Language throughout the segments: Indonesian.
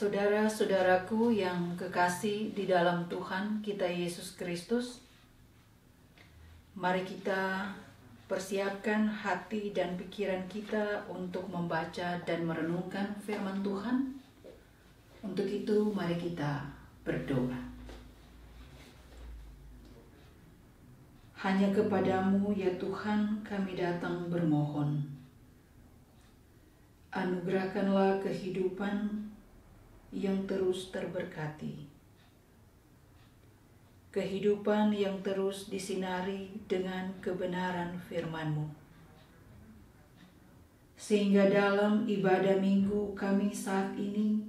Saudara-saudaraku yang kekasih di dalam Tuhan kita Yesus Kristus, mari kita persiapkan hati dan pikiran kita untuk membaca dan merenungkan firman Tuhan. Untuk itu mari kita berdoa. Hanya kepadamu ya Tuhan kami datang bermohon. Anugerahkanlah kehidupan yang terus terberkati. Kehidupan yang terus disinari dengan kebenaran firman-Mu. Sehingga dalam ibadah minggu kami saat ini,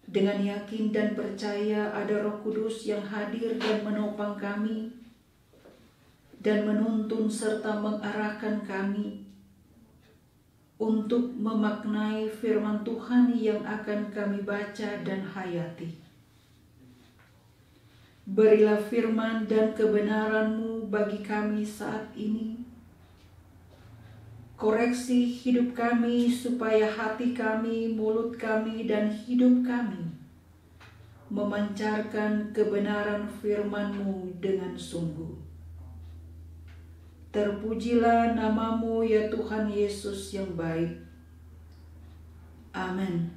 dengan yakin dan percaya ada Roh Kudus yang hadir dan menopang kami, dan menuntun serta mengarahkan kami untuk memaknai firman Tuhan yang akan kami baca dan hayati. Berilah firman dan kebenaran-Mu bagi kami saat ini. Koreksi hidup kami supaya hati kami, mulut kami, dan hidup kami memancarkan kebenaran firman-Mu dengan sungguh. Terpujilah nama-Mu ya Tuhan Yesus yang baik. Amin.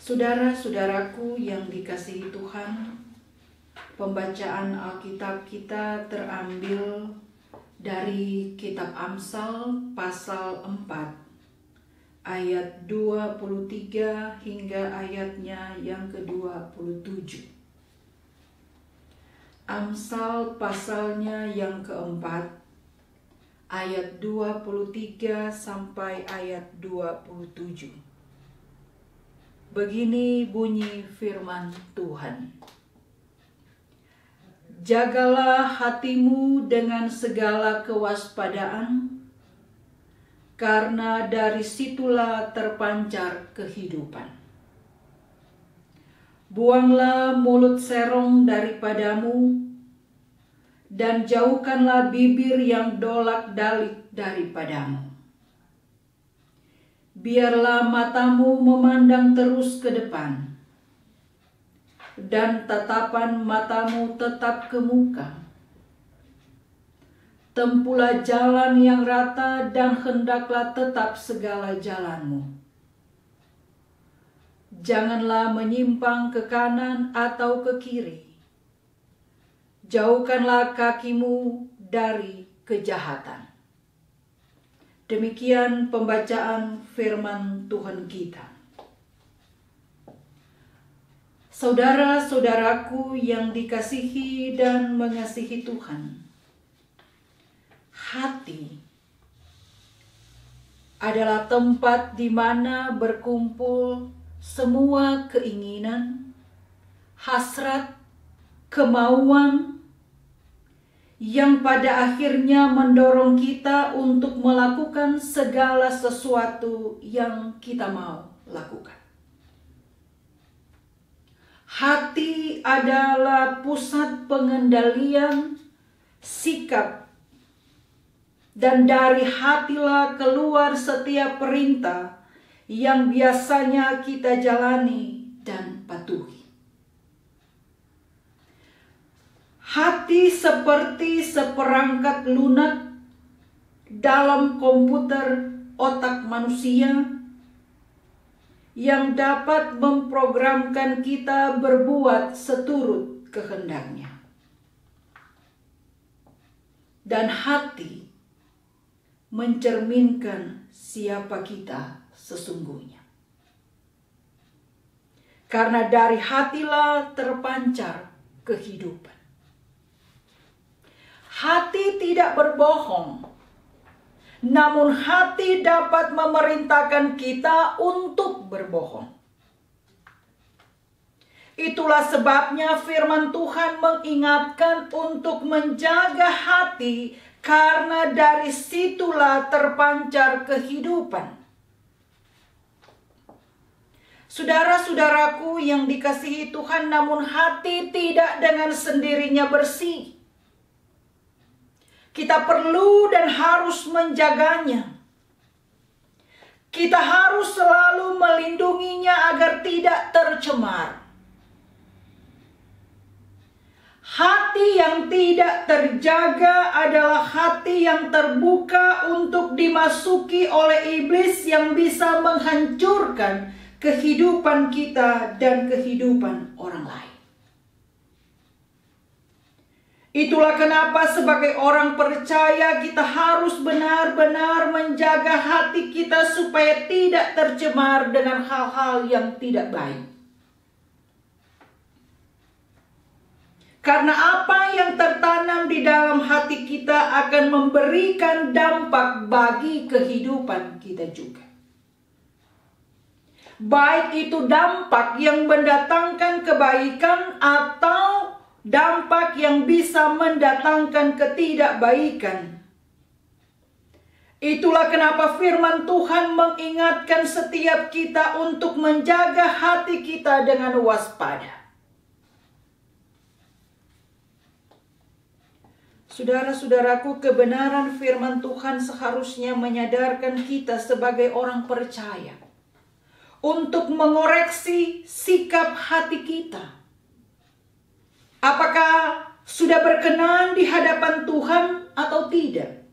Saudara-saudaraku yang dikasihi Tuhan, pembacaan Alkitab kita terambil dari kitab Amsal pasal 4 ayat 23 hingga ayatnya yang ke-27. Amsal pasalnya yang keempat, ayat 23 sampai ayat 27. Begini bunyi firman Tuhan. Jagalah hatimu dengan segala kewaspadaan, karena dari situlah terpancar kehidupan. Buanglah mulut serong daripadamu, dan jauhkanlah bibir yang dolak-dalik daripadamu. Biarlah matamu memandang terus ke depan, dan tatapan matamu tetap ke muka. Tempuhlah jalan yang rata, dan hendaklah tetap segala jalanmu. Janganlah menyimpang ke kanan atau ke kiri. Jauhkanlah kakimu dari kejahatan. Demikian pembacaan firman Tuhan kita. Saudara-saudaraku yang dikasihi dan mengasihi Tuhan, hati adalah tempat di mana berkumpul semua keinginan, hasrat, kemauan yang pada akhirnya mendorong kita untuk melakukan segala sesuatu yang kita mau lakukan. Hati adalah pusat pengendalian sikap, dan dari hatilah keluar setiap perintah yang biasanya kita jalani dan patuhi. Hati seperti seperangkat lunak dalam komputer otak manusia yang dapat memprogramkan kita berbuat seturut kehendaknya. Dan hati mencerminkan siapa kita sesungguhnya. Karena dari hatilah terpancar kehidupan. Hati tidak berbohong, namun hati dapat memerintahkan kita untuk berbohong. Itulah sebabnya firman Tuhan mengingatkan untuk menjaga hati, karena dari situlah terpancar kehidupan. Saudara-saudaraku yang dikasihi Tuhan, namun hati tidak dengan sendirinya bersih. Kita perlu dan harus menjaganya. Kita harus selalu melindunginya agar tidak tercemar. Hati yang tidak terjaga adalah hati yang terbuka untuk dimasuki oleh iblis yang bisa menghancurkan kehidupan kita dan kehidupan orang lain. Itulah kenapa sebagai orang percaya kita harus benar-benar menjaga hati kita supaya tidak tercemar dengan hal-hal yang tidak baik. Karena apa yang tertanam di dalam hati kita akan memberikan dampak bagi kehidupan kita juga. Baik itu dampak yang mendatangkan kebaikan atau dampak yang bisa mendatangkan ketidakbaikan. Itulah kenapa firman Tuhan mengingatkan setiap kita untuk menjaga hati kita dengan waspada. Saudara-saudaraku, kebenaran firman Tuhan seharusnya menyadarkan kita sebagai orang percaya untuk mengoreksi sikap hati kita. Apakah sudah berkenan di hadapan Tuhan atau tidak?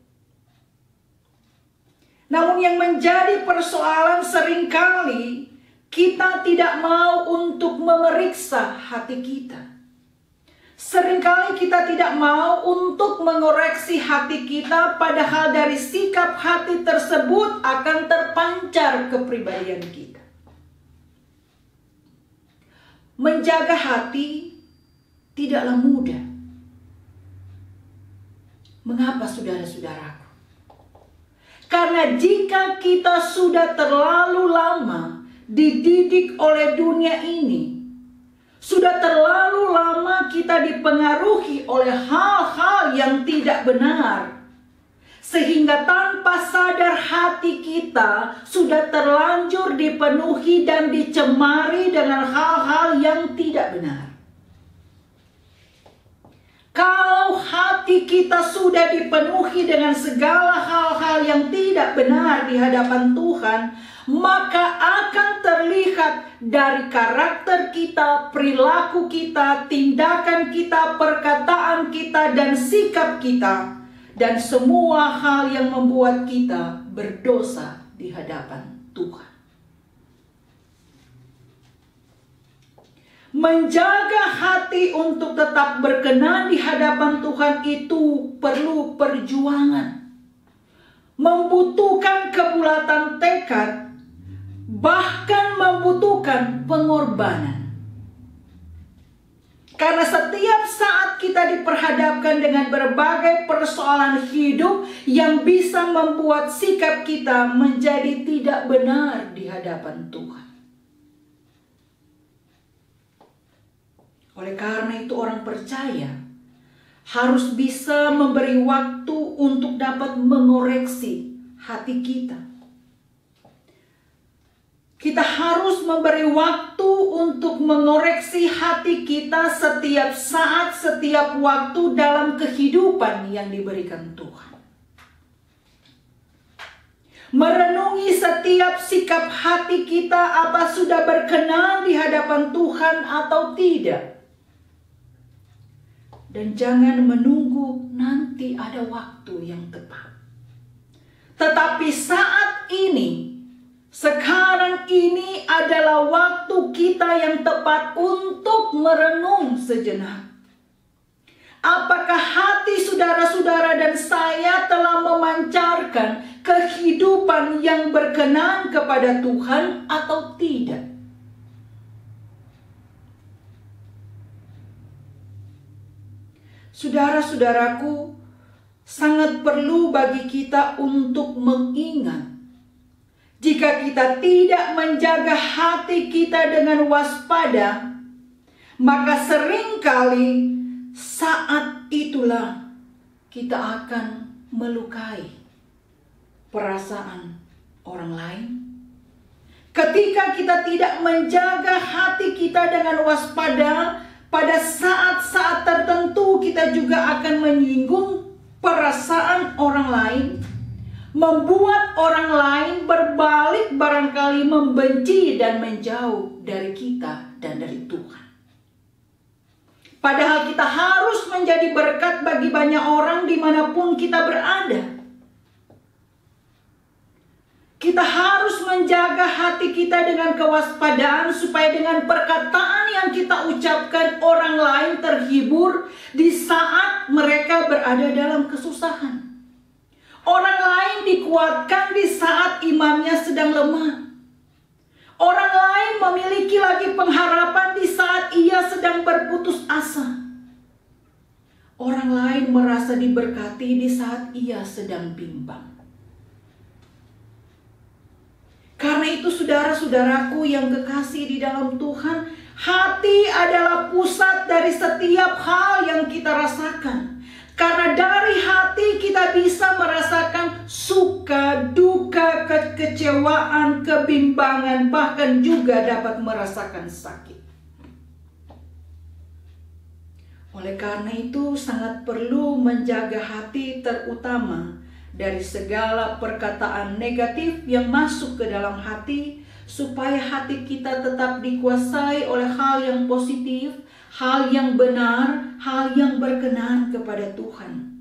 Namun yang menjadi persoalan seringkali kita tidak mau untuk memeriksa hati kita. Seringkali kita tidak mau untuk mengoreksi hati kita, padahal dari sikap hati tersebut akan terpancar kepribadian kita. Menjaga hati tidaklah mudah. Mengapa saudara-saudaraku? Karena jika kita sudah terlalu lama dididik oleh dunia ini, sudah terlalu lama kita dipengaruhi oleh hal-hal yang tidak benar, sehingga tanpa sadar hati kita sudah terlanjur dipenuhi dan dicemari dengan hal-hal yang tidak benar. Kalau hati kita sudah dipenuhi dengan segala hal-hal yang tidak benar di hadapan Tuhan, maka akan terlihat dari karakter kita, perilaku kita, tindakan kita, perkataan kita, dan sikap kita, dan semua hal yang membuat kita berdosa di hadapan Tuhan. Menjaga hati untuk tetap berkenan di hadapan Tuhan itu perlu perjuangan, membutuhkan kebulatan tekad, bahkan membutuhkan pengorbanan. Karena setiap saat kita diperhadapkan dengan berbagai persoalan hidup yang bisa membuat sikap kita menjadi tidak benar di hadapan Tuhan. Oleh karena itu orang percaya harus bisa memberi waktu untuk dapat mengoreksi hati kita. Kita harus memberi waktu untuk mengoreksi hati kita setiap saat, setiap waktu dalam kehidupan yang diberikan Tuhan. Merenungi setiap sikap hati kita, apa sudah berkenan di hadapan Tuhan atau tidak. Dan jangan menunggu nanti ada waktu yang tepat. Tetapi saat ini, sekarang ini adalah waktu kita yang tepat untuk merenung sejenak. Apakah hati saudara-saudara dan saya telah memancarkan kehidupan yang berkenan kepada Tuhan atau tidak? Saudara-saudaraku, sangat perlu bagi kita untuk mengingat, jika kita tidak menjaga hati kita dengan waspada, maka seringkali saat itulah kita akan melukai perasaan orang lain. Ketika kita tidak menjaga hati kita dengan waspada, pada saat-saat tertentu kita juga akan menyinggung perasaan orang lain. membuat orang lain berbalik barangkali membenci dan menjauh dari kita dan dari Tuhan. Padahal kita harus menjadi berkat bagi banyak orang dimanapun kita berada. Kita harus menjaga hati kita dengan kewaspadaan supaya dengan perkataan yang kita ucapkan orang lain terhibur di saat mereka berada dalam kesusahan. Orang lain dikuatkan di saat imannya sedang lemah. Orang lain memiliki lagi pengharapan di saat ia sedang berputus asa. Orang lain merasa diberkati di saat ia sedang bimbang. Karena itu saudara-saudaraku yang kekasih di dalam Tuhan, hati adalah pusat dari setiap hal yang kita rasakan. Karena dari hati kita bisa merasakan suka, duka, kekecewaan, kebimbangan, bahkan juga dapat merasakan sakit. Oleh karena itu sangat perlu menjaga hati, terutama dari segala perkataan negatif yang masuk ke dalam hati, supaya hati kita tetap dikuasai oleh hal yang positif, hal yang benar, hal yang berkenan kepada Tuhan.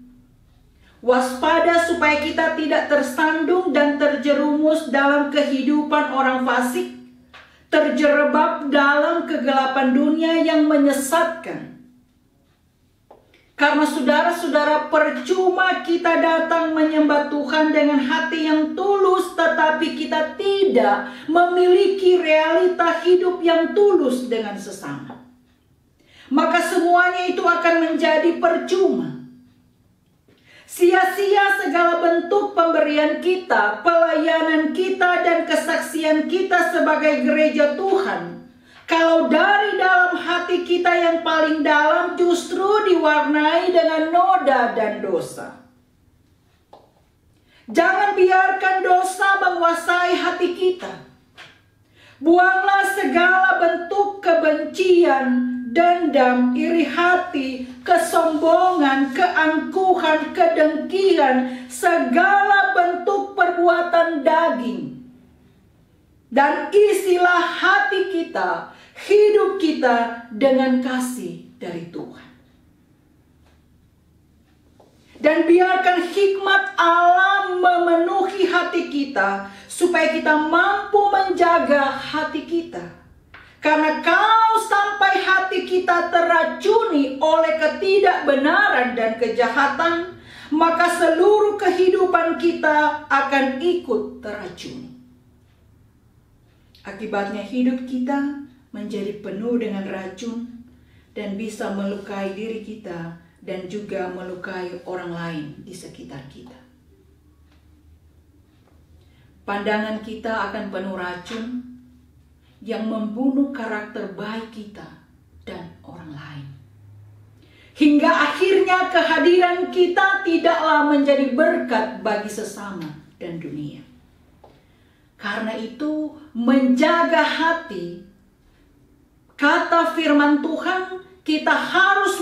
Waspada supaya kita tidak tersandung dan terjerumus dalam kehidupan orang fasik, terjerembab dalam kegelapan dunia yang menyesatkan. Karena saudara-saudara, percuma kita datang menyembah Tuhan dengan hati yang tulus, tetapi kita tidak memiliki realita hidup yang tulus dengan sesama. Maka semuanya itu akan menjadi percuma. Sia-sia segala bentuk pemberian kita, pelayanan kita, dan kesaksian kita sebagai gereja Tuhan, kalau dari dalam hati kita yang paling dalam justru diwarnai dengan noda dan dosa. Jangan biarkan dosa menguasai hati kita. Buanglah segala bentuk kebencian, dendam, iri hati, kesombongan, keangkuhan, kedengkian, segala bentuk perbuatan daging. Dan isilah hati kita, hidup kita dengan kasih dari Tuhan. Dan biarkan hikmat Allah memenuhi hati kita, supaya kita mampu menjaga hati kita. Karena kalau sampai hati kita teracuni oleh ketidakbenaran dan kejahatan, maka seluruh kehidupan kita akan ikut teracuni. Akibatnya hidup kita menjadi penuh dengan racun dan bisa melukai diri kita dan juga melukai orang lain di sekitar kita. Pandangan kita akan penuh racun yang membunuh karakter baik kita dan orang lain. Hingga akhirnya kehadiran kita tidaklah menjadi berkat bagi sesama dan dunia. Karena itu menjaga hati, kata firman Tuhan, kita harus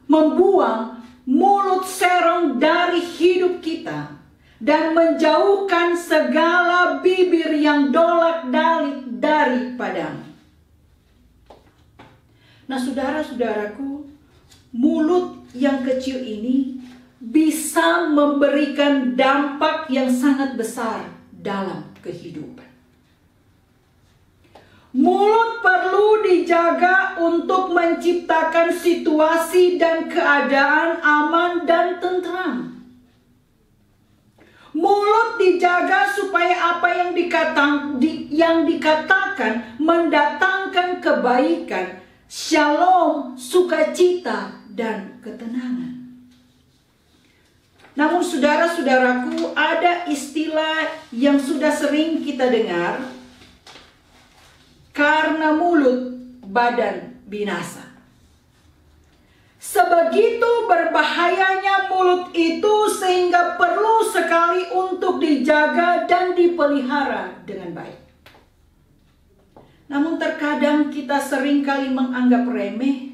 membuang mulut serong dari hidup kita dan menjauhkan segala bibir yang dolak-dalik daripadamu. Nah, saudara-saudaraku, mulut yang kecil ini bisa memberikan dampak yang sangat besar dalam kehidupan. Mulut perlu dijaga untuk menciptakan situasi dan keadaan aman dan tentram. Mulut dijaga supaya apa yang dikatakan mendatangkan kebaikan, shalom, sukacita, dan ketenangan. Namun saudara-saudaraku, ada istilah yang sudah sering kita dengar, karena mulut badan binasa. Sebegitu berbahayanya mulut itu sehingga perlu sekali untuk dijaga dan dipelihara dengan baik. Namun terkadang kita seringkali menganggap remeh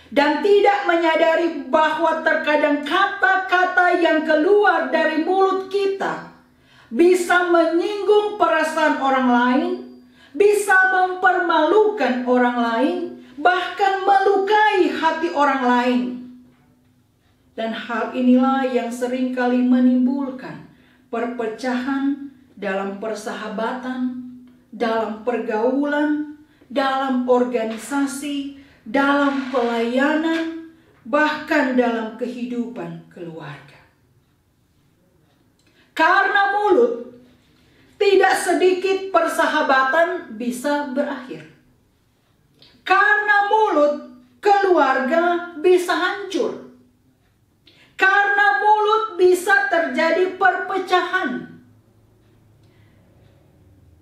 dan tidak menyadari bahwa terkadang kata-kata yang keluar dari mulut kita bisa menyinggung perasaan orang lain, bisa mempermalukan orang lain, bahkan melukai hati orang lain. Dan hal inilah yang seringkali menimbulkan perpecahan dalam persahabatan, dalam pergaulan, dalam organisasi, dalam pelayanan, bahkan dalam kehidupan keluarga. Karena mulut, tidak sedikit persahabatan bisa berakhir. Karena mulut, keluarga bisa hancur. Karena mulut bisa terjadi perpecahan.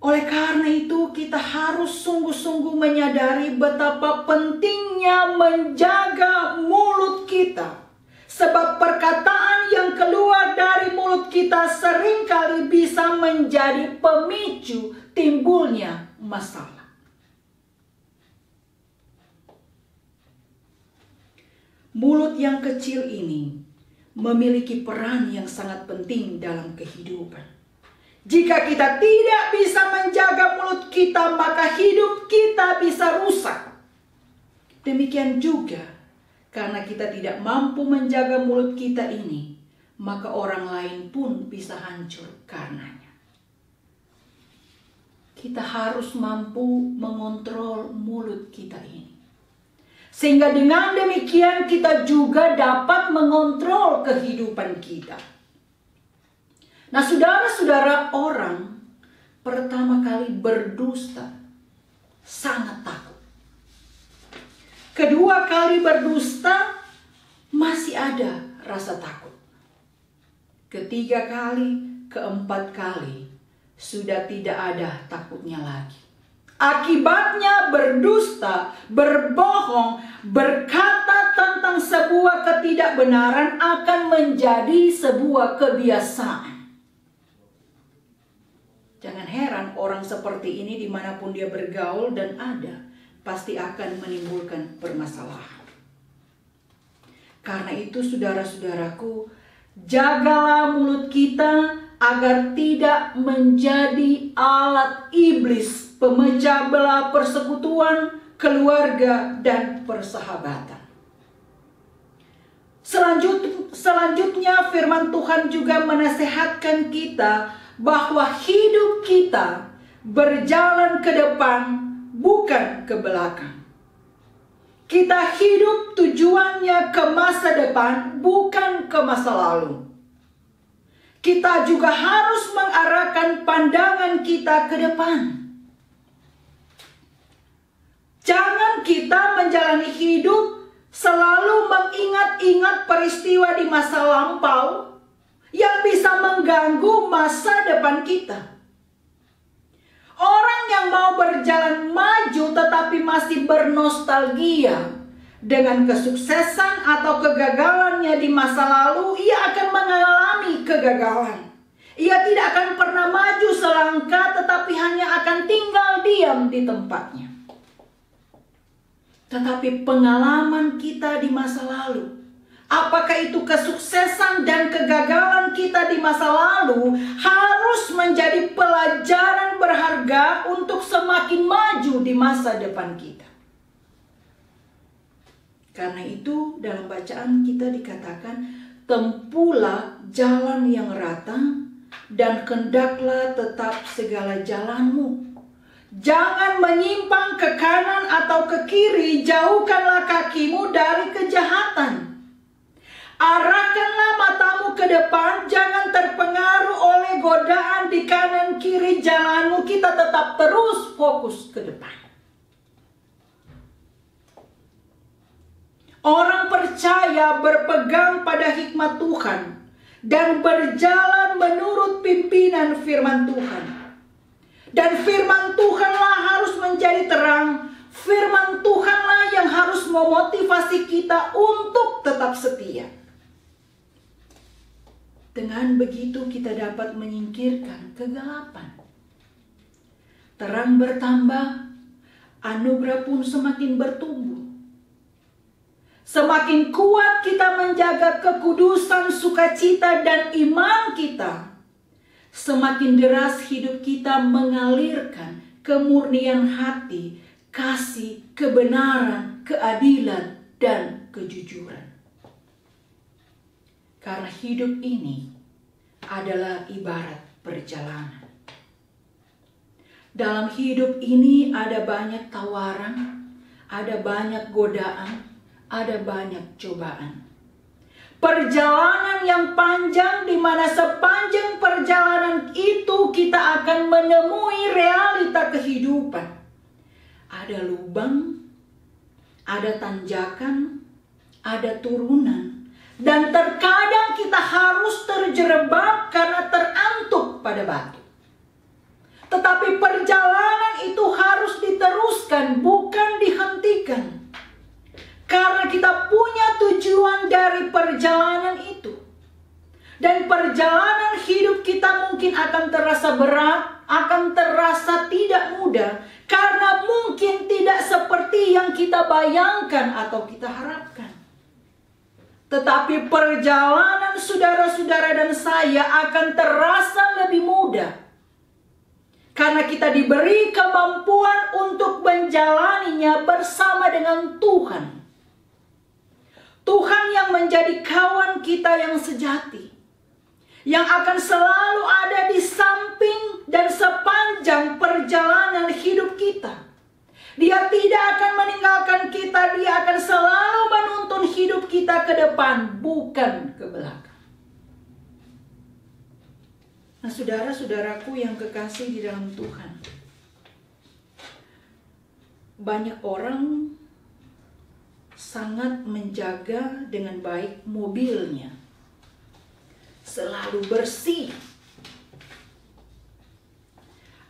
Oleh karena itu kita harus sungguh-sungguh menyadari betapa pentingnya menjaga mulut kita. Sebab perkataan yang keluar dari mulut kita seringkali bisa menjadi pemicu timbulnya masalah. Mulut yang kecil ini memiliki peran yang sangat penting dalam kehidupan. Jika kita tidak bisa menjaga mulut kita, maka hidup kita bisa rusak. Demikian juga, karena kita tidak mampu menjaga mulut kita ini, maka orang lain pun bisa hancur karenanya. Kita harus mampu mengontrol mulut kita ini. Sehingga dengan demikian kita juga dapat mengontrol kehidupan kita. Nah, saudara-saudara, orang pertama kali berdusta sangat takut. Kedua kali berdusta masih ada rasa takut. Ketiga kali, keempat kali sudah tidak ada takutnya lagi. Akibatnya berdusta, berbohong, berkata tentang sebuah ketidakbenaran akan menjadi sebuah kebiasaan. Jangan heran orang seperti ini dimanapun dia bergaul dan ada, pasti akan menimbulkan permasalahan. Karena itu saudara-saudaraku, jagalah mulut kita agar tidak menjadi alat iblis pemecah belah persekutuan, keluarga, dan persahabatan. Selanjutnya firman Tuhan juga menasehatkan kita bahwa hidup kita berjalan ke depan, bukan ke belakang. Kita hidup tujuannya ke masa depan, bukan ke masa lalu. Kita juga harus mengarahkan pandangan kita ke depan. Jangan kita menjalani hidup selalu mengingat-ingat peristiwa di masa lampau yang bisa mengganggu masa depan kita. Orang yang mau berjalan maju tetapi masih bernostalgia dengan kesuksesan atau kegagalannya di masa lalu, ia akan mengalami kegagalan. Ia tidak akan pernah maju selangkah tetapi hanya akan tinggal diam di tempatnya. Tetapi pengalaman kita di masa lalu, apakah itu kesuksesan dan kegagalan kita di masa lalu, harus menjadi pelajaran berharga untuk semakin maju di masa depan kita. Karena itu dalam bacaan kita dikatakan, tempuhlah jalan yang rata dan hendaklah tetap segala jalanmu. Jangan menyimpang ke kanan atau ke kiri, jauhkanlah kakimu dari kejahatan. Arahkanlah matamu ke depan, jangan terpengaruh oleh godaan di kanan kiri jalanmu. Kita tetap terus fokus ke depan. Orang percaya berpegang pada hikmat Tuhan dan berjalan menurut pimpinan firman Tuhan. Dan firman Tuhanlah harus menjadi terang. Firman Tuhanlah yang harus memotivasi kita untuk tetap setia. Dengan begitu kita dapat menyingkirkan kegelapan. Terang bertambah, anugerah pun semakin bertumbuh. Semakin kuat kita menjaga kekudusan, sukacita, dan iman kita, semakin deras hidup kita mengalirkan kemurnian hati, kasih, kebenaran, keadilan, dan kejujuran. Karena hidup ini adalah ibarat perjalanan. Dalam hidup ini ada banyak tawaran, ada banyak godaan, ada banyak cobaan. Perjalanan yang panjang di mana sepanjang perjalanan itu kita akan menemui realita kehidupan. Ada lubang, ada tanjakan, ada turunan, dan terkadang kita harus terjerembab karena terantuk pada batu. Tetapi perjalanan itu harus diteruskan, bukan dihentikan. Karena kita punya tujuan dari perjalanan itu. Dan perjalanan hidup kita mungkin akan terasa berat, akan terasa tidak mudah. Karena mungkin tidak seperti yang kita bayangkan atau kita harapkan. Tetapi perjalanan saudara-saudara dan saya akan terasa lebih mudah. Karena kita diberi kemampuan untuk menjalaninya bersama dengan Tuhan. Tuhan yang menjadi kawan kita yang sejati. Yang akan selalu ada di samping dan sepanjang perjalanan hidup kita. Dia tidak akan meninggalkan kita. Dia akan selalu menuntun hidup kita ke depan, bukan ke belakang. Nah, saudara-saudaraku yang kekasih di dalam Tuhan. Banyak orang sangat menjaga dengan baik mobilnya. Selalu bersih.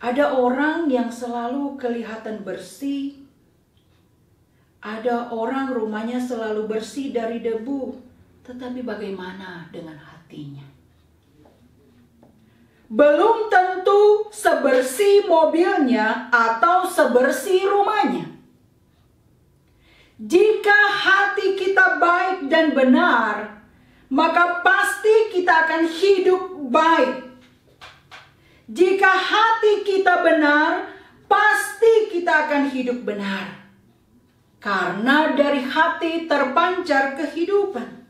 Ada orang yang selalu kelihatan bersih. Ada orang rumahnya selalu bersih dari debu. Tetapi bagaimana dengan hatinya? Belum tentu sebersih mobilnya atau sebersih rumahnya. Jika hati kita baik dan benar, maka pasti kita akan hidup baik. Jika hati kita benar, pasti kita akan hidup benar. Karena dari hati terpancar kehidupan.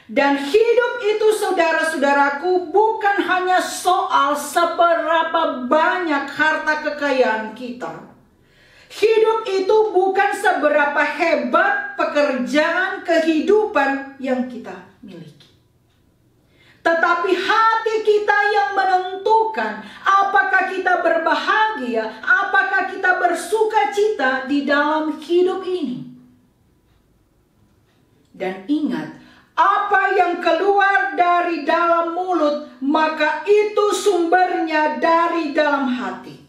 Dan hidup itu saudara-saudaraku bukan hanya soal seberapa banyak harta kekayaan kita. Hidup itu bukan seberapa hebat pekerjaan kehidupan yang kita miliki. Tetapi hati kita yang menentukan apakah kita berbahagia, apakah kita bersukacita di dalam hidup ini. Dan ingat, apa yang keluar dari dalam mulut, maka itu sumbernya dari dalam hati.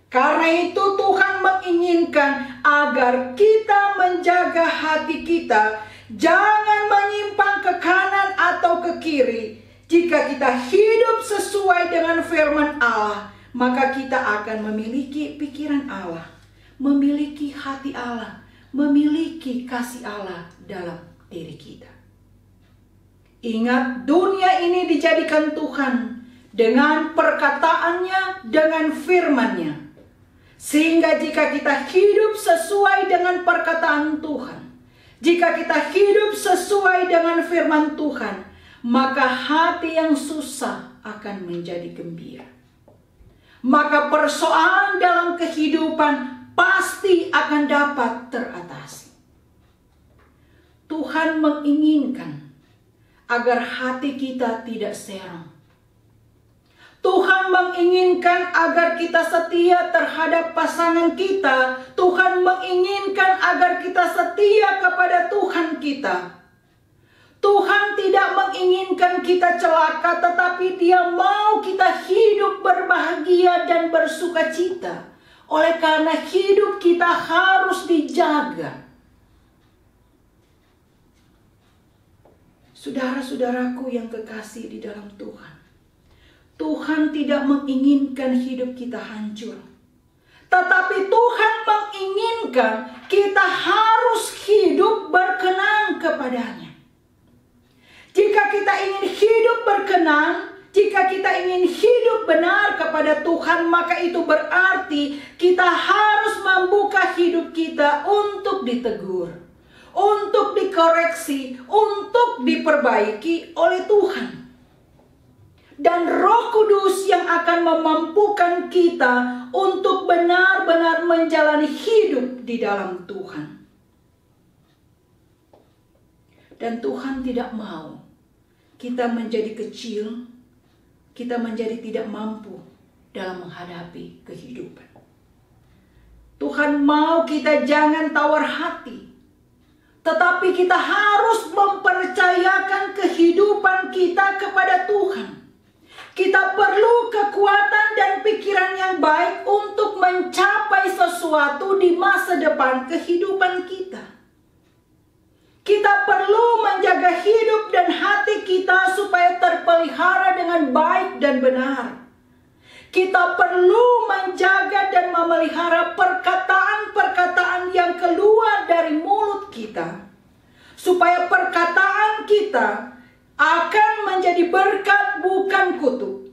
Karena itu Tuhan menginginkan agar kita menjaga hati kita. Jangan menyimpang ke kanan atau ke kiri. Jika kita hidup sesuai dengan firman Allah, maka kita akan memiliki pikiran Allah, memiliki hati Allah, memiliki kasih Allah dalam diri kita. Ingat, dunia ini dijadikan Tuhan dengan perkataannya, dengan firman-Nya. Sehingga jika kita hidup sesuai dengan perkataan Tuhan, jika kita hidup sesuai dengan firman Tuhan, maka hati yang susah akan menjadi gembira. Maka persoalan dalam kehidupan pasti akan dapat teratasi. Tuhan menginginkan agar hati kita tidak serong. Tuhan menginginkan agar kita setia terhadap pasangan kita. Tuhan menginginkan agar kita setia kepada Tuhan kita. Tuhan tidak menginginkan kita celaka, tetapi Dia mau kita hidup berbahagia dan bersukacita. Oleh karena hidup kita harus dijaga. Saudara-saudaraku yang kekasih di dalam Tuhan, Tuhan tidak menginginkan hidup kita hancur. Tetapi Tuhan menginginkan kita harus hidup berkelanjutan. kepadanya. Jika kita ingin hidup berkenan, jika kita ingin hidup benar kepada Tuhan, maka itu berarti kita harus membuka hidup kita untuk ditegur, untuk dikoreksi, untuk diperbaiki oleh Tuhan. Dan Roh Kudus yang akan memampukan kita untuk benar-benar menjalani hidup di dalam Tuhan. Dan Tuhan tidak mau kita menjadi kecil, kita menjadi tidak mampu dalam menghadapi kehidupan. Tuhan mau kita jangan tawar hati, tetapi kita harus mempercayakan kehidupan kita kepada Tuhan. Kita perlu kekuatan dan pikiran yang baik untuk mencapai sesuatu di masa depan kehidupan kita. Kita perlu menjaga hidup dan hati kita supaya terpelihara dengan baik dan benar. Kita perlu menjaga dan memelihara perkataan-perkataan yang keluar dari mulut kita, supaya perkataan kita akan menjadi berkat bukan kutuk,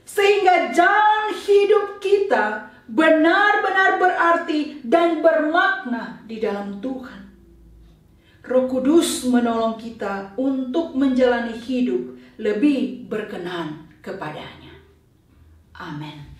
sehingga jalan hidup kita benar-benar berarti dan bermakna di dalam Tuhan. Roh Kudus menolong kita untuk menjalani hidup lebih berkenan kepadanya. Amin.